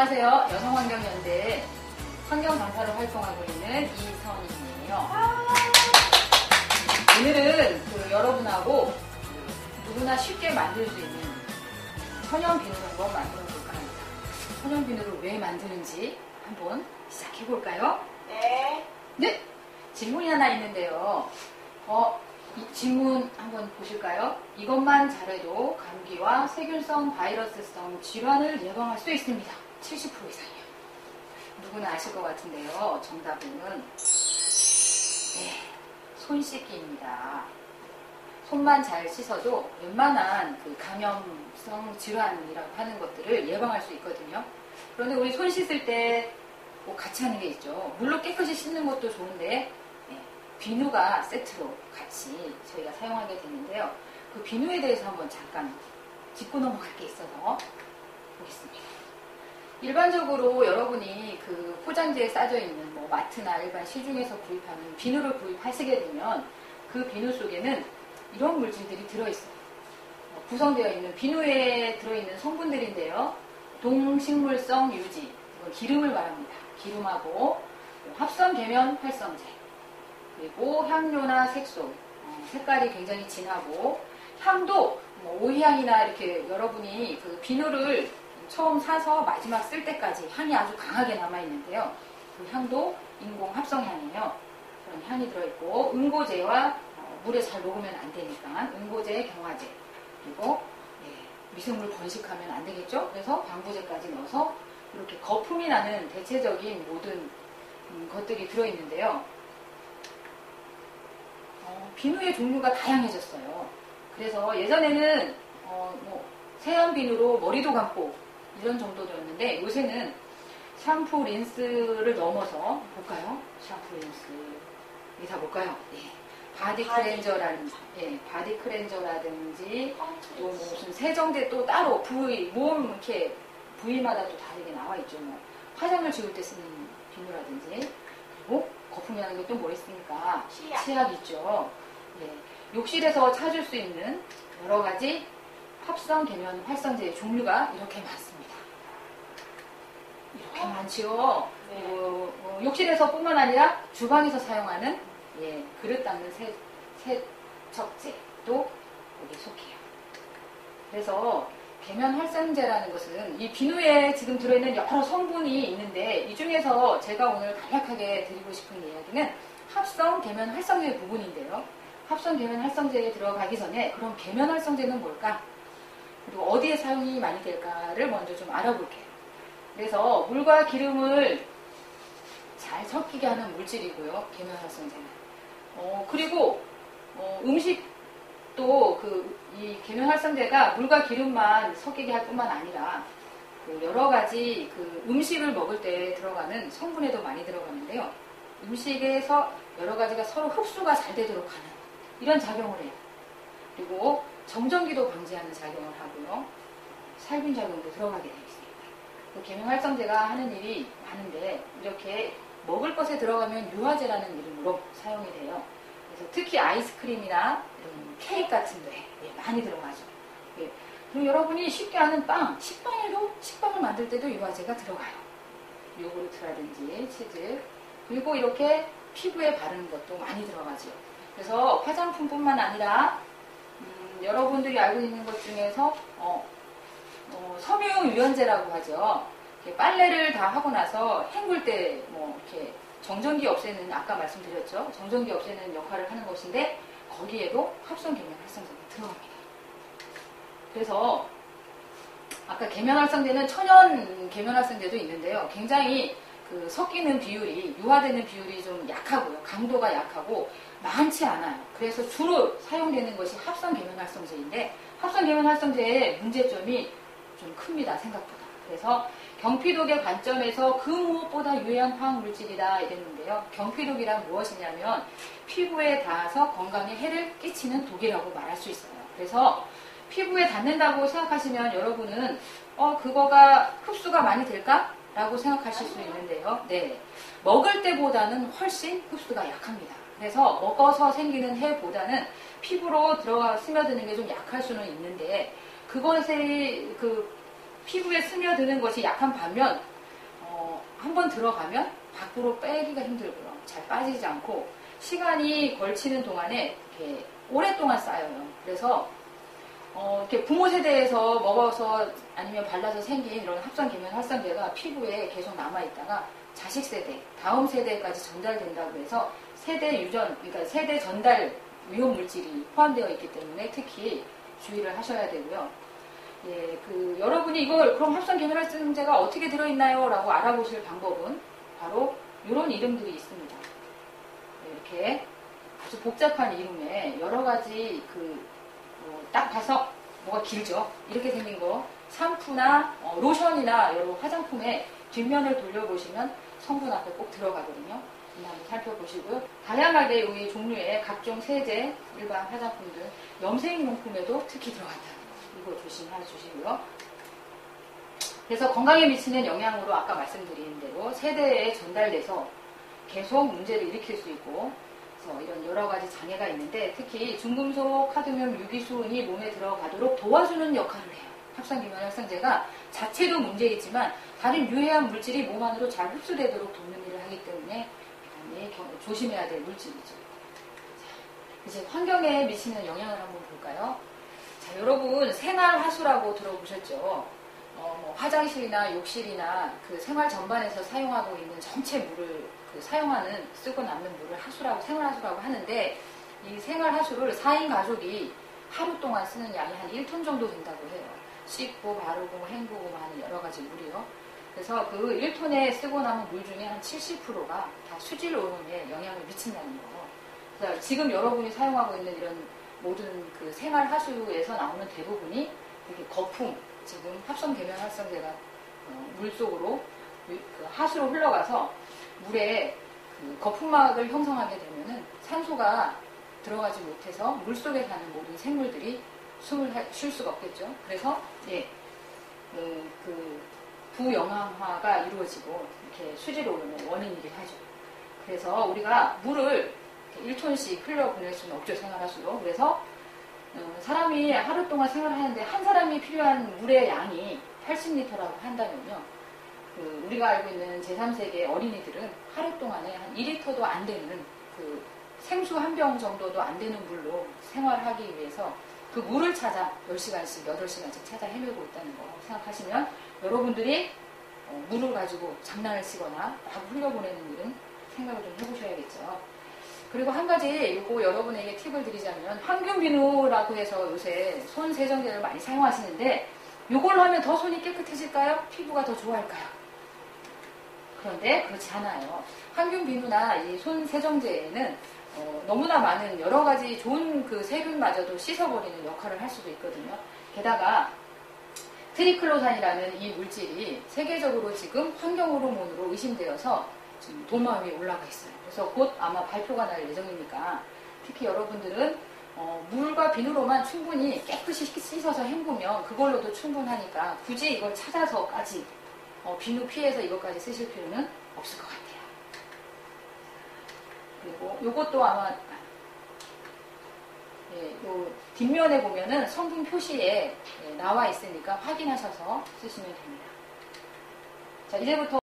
안녕하세요. 여성환경연대 환경강사로 활동하고 있는 이선희이에요. 오늘은 여러분하고 누구나 쉽게 만들 수 있는 천연 비누를 한번 만들어 볼까 합니다. 천연 비누를 왜 만드는지 한번 시작해 볼까요? 네. 네. 질문이 하나 있는데요. 이 질문 한번 보실까요? 이것만 잘해도 감기와 세균성 바이러스성 질환을 예방할 수 있습니다. 70% 이상이요. 누구나 아실 것 같은데요. 정답은 손 씻기입니다. 손만 잘 씻어도 웬만한 감염성 질환이라고 하는 것들을 예방할 수 있거든요. 그런데 우리 손 씻을 때 뭐 같이 하는 게 있죠. 물로 깨끗이 씻는 것도 좋은데 비누가 세트로 같이 저희가 사용하게 되는데요. 그 비누에 대해서 한번 잠깐 짚고 넘어갈 게 있어서 보겠습니다. 일반적으로 여러분이 그 포장지에 싸져 있는 뭐 마트나 일반 시중에서 구입하는 비누를 구입하시게 되면 그 비누 속에는 이런 물질들이 들어있어요. 구성되어 있는 비누에 들어있는 성분들인데요. 동식물성 유지, 이건 기름을 말합니다. 기름하고 합성 계면 활성제, 그리고 향료나 색소, 색깔이 굉장히 진하고 향도 오이향이나 이렇게 여러분이 그 비누를 처음 사서 마지막 쓸 때까지 향이 아주 강하게 남아있는데요. 그 향도 인공 합성향이에요. 그런 향이 들어있고 응고제와 물에 잘 녹으면 안 되니까 응고제, 경화제, 그리고 미생물 번식하면 안 되겠죠. 그래서 방부제까지 넣어서 이렇게 거품이 나는 대체적인 모든 것들이 들어있는데요. 비누의 종류가 다양해졌어요. 그래서 예전에는 세안 비누로 머리도 감고 이런 정도였는데 요새는 샴푸, 린스를 넘어서 볼까요? 샴푸, 린스 이게 다 볼까요? 바디 클렌저라든지 또 무슨 세정제 또 따로 몸 이렇게 부위마다 또 다르게 나와 있죠. 화장을 지울 때 쓰는 비누라든지 그리고 거품이 나는 게 또 뭐 있습니까? 치약 있죠. 욕실에서 찾을 수 있는 여러 가지 합성 계면 활성제의 종류가 이렇게 많습니다. 이렇게 많지요. 욕실에서 뿐만 아니라 주방에서 사용하는 그릇 닦는 세척제도 여기 속해요. 그래서 계면 활성제라는 것은 이 비누에 지금 들어있는 여러 성분이 있는데 이 중에서 제가 오늘 간략하게 드리고 싶은 이야기는 합성 계면 활성제 부분인데요. 합성 계면 활성제에 들어가기 전에 그럼 계면 활성제는 뭘까? 그리고 어디에 사용이 많이 될까를 먼저 좀 알아볼게요. 그래서 물과 기름을 잘 섞이게 하는 물질이고요. 계면 활성제는. 그리고 음식도 이 계면 활성제가 물과 기름만 섞이게 할 뿐만 아니라 여러 가지 음식을 먹을 때 들어가는 성분에도 많이 들어가는데요. 음식에서 여러 가지가 서로 흡수가 잘 되도록 하는 이런 작용을 해요. 그리고 정전기도 방지하는 작용을 하고요. 살균 작용도 들어가게 되어 있습니다. 계면 활성제가 하는 일이 많은데 이렇게 먹을 것에 들어가면 유화제라는 이름으로 사용이 돼요. 그래서 특히 아이스크림이나 이런 케이크 같은 데 많이 들어가죠. 그리고 여러분이 쉽게 아는 식빵을 만들 때도 유화제가 들어가요. 요구르트라든지 치즈, 그리고 이렇게 피부에 바르는 것도 많이 들어가죠. 그래서 화장품뿐만 아니라 여러분들이 알고 있는 것 중에서 섬유용 유연제라고 하죠. 빨래를 다 하고 나서 헹굴 때 이렇게 정전기 없애는, 아까 말씀드렸죠. 정전기 없애는 역할을 하는 것인데 거기에도 합성 계면 활성제가 들어갑니다. 그래서 아까 계면 활성제는 천연 계면 활성제도 있는데요. 굉장히 섞이는 비율이, 유화되는 비율이 좀 약하고요. 강도가 약하고 많지 않아요. 그래서 주로 사용되는 것이 합성 계면 활성제인데 합성 계면 활성제의 문제점이 좀 큽니다. 생각보다. 그래서 경피독의 관점에서 그 무엇보다 유해한 화학물질이다 이랬는데요. 경피독이란 무엇이냐면 피부에 닿아서 건강에 해를 끼치는 독이라고 말할 수 있어요. 그래서 피부에 닿는다고 생각하시면 여러분은 그거가 흡수가 많이 될까? 라고 생각하실 수 있는데요. 먹을 때보다는 훨씬 흡수가 약합니다. 그래서 먹어서 생기는 해보다는 피부로 들어가 스며드는 게 좀 약할 수는 있는데 그것의 피부에 스며드는 것이 약한 반면 한번 들어가면 밖으로 빼기가 힘들고요. 잘 빠지지 않고 시간이 걸치는 동안에 이렇게 오랫동안 쌓여요. 그래서 이렇게 부모 세대에서 먹어서 아니면 발라서 생긴 이런 합성 계면 활성제가 피부에 계속 남아있다가 자식 세대, 다음 세대까지 전달된다고 해서 세대 유전, 그러니까 세대 전달 위험 물질이 포함되어 있기 때문에 특히 주의를 하셔야 되고요. 예, 여러분이 이걸 그럼 합성 계면 활성제가 어떻게 들어있나요? 라고 알아보실 방법은 바로 이런 이름들이 있습니다. 이렇게 아주 복잡한 이름에 여러 가지 딱 봐서 뭐가 길죠. 이렇게 생긴 거 샴푸나 로션이나 여러 화장품의 뒷면을 돌려보시면 성분 앞에 꼭 들어가거든요. 한번 살펴보시고요. 다양하게 여기 종류의 각종 세제, 일반 화장품들, 염색 용품에도 특히 들어간다. 이거 조심해 주시고요. 그래서 건강에 미치는 영향으로 아까 말씀드린 대로 세대에 전달돼서 계속 문제를 일으킬 수 있고 그래서 이런 여러 가지 장애가 있는데 특히 중금속, 카드뮴, 유기수은이 몸에 들어가도록 도와주는 역할을 해요. 합성 계면 활성제가 자체도 문제이지만 다른 유해한 물질이 몸 안으로 잘 흡수되도록 돕는 일을 하기 때문에 대단히 조심해야 될 물질이죠. 자, 이제 환경에 미치는 영향을 한번 볼까요? 자, 여러분 생활하수라고 들어보셨죠? 화장실이나 욕실이나 생활 전반에서 사용하고 있는 전체 물을 사용하는 쓰고 남는 물을 하수라고 생활하수라고 하는데 이 생활하수를 4인 가족이 하루 동안 쓰는 양이 한 1톤 정도 된다고 해요. 씻고 바르고 헹구고 하는 여러 가지 물이요. 그래서 그 1톤에 쓰고 남은 물 중에 한 70%가 다 수질 오염에 영향을 미친다는 거예요. 그래서 지금 여러분이 사용하고 있는 이런 모든 생활하수에서 나오는 대부분이 이렇게 거품, 지금 합성 계면 활성제가 물 속으로 하수로 흘러가서 물에 거품막을 형성하게 되면은 산소가 들어가지 못해서 물 속에 사는 모든 생물들이 숨을 쉴 수가 없겠죠. 그래서 부영항화가 이루어지고 이렇게 수질 오염의 원인이긴 하죠. 그래서 우리가 물을 1톤씩 흘려보낼 수는 없죠, 생활하수로. 그래서 사람이 하루 동안 생활하는데 한 사람이 필요한 물의 양이 80리터라고 한다면요. 우리가 알고 있는 제3세계 어린이들은 하루 동안에 한 2리터도 안 되는 생수 한 병 정도도 안 되는 물로 생활하기 위해서 그 물을 찾아 10시간씩, 8시간씩 찾아 헤매고 있다는 거 생각하시면 여러분들이 물을 가지고 장난을 치거나 막 흘려보내는 일은 생각을 좀 해보셔야겠죠. 그리고 한 가지 요거 여러분에게 팁을 드리자면 항균 비누라고 해서 요새 손 세정제를 많이 사용하시는데 요걸로 하면 더 손이 깨끗해질까요? 피부가 더 좋아할까요? 그런데 그렇지 않아요. 항균 비누나 이 손 세정제에는 너무나 많은 여러 가지 좋은 세균마저도 씻어버리는 역할을 할 수도 있거든요. 게다가 트리클로산이라는 이 물질이 세계적으로 지금 환경 호르몬으로 의심되어서 지금 도마 위에 올라가 있어요. 그래서 곧 아마 발표가 날 예정이니까 특히 여러분들은 물과 비누로만 충분히 깨끗이 씻어서 헹구면 그걸로도 충분하니까 굳이 이걸 찾아서까지 비누 피해서 이것까지 쓰실 필요는 없을 것 같아요. 그리고 이것도 아마 요 뒷면에 보면은 성분 표시에 나와 있으니까 확인하셔서 쓰시면 됩니다. 자, 이제부터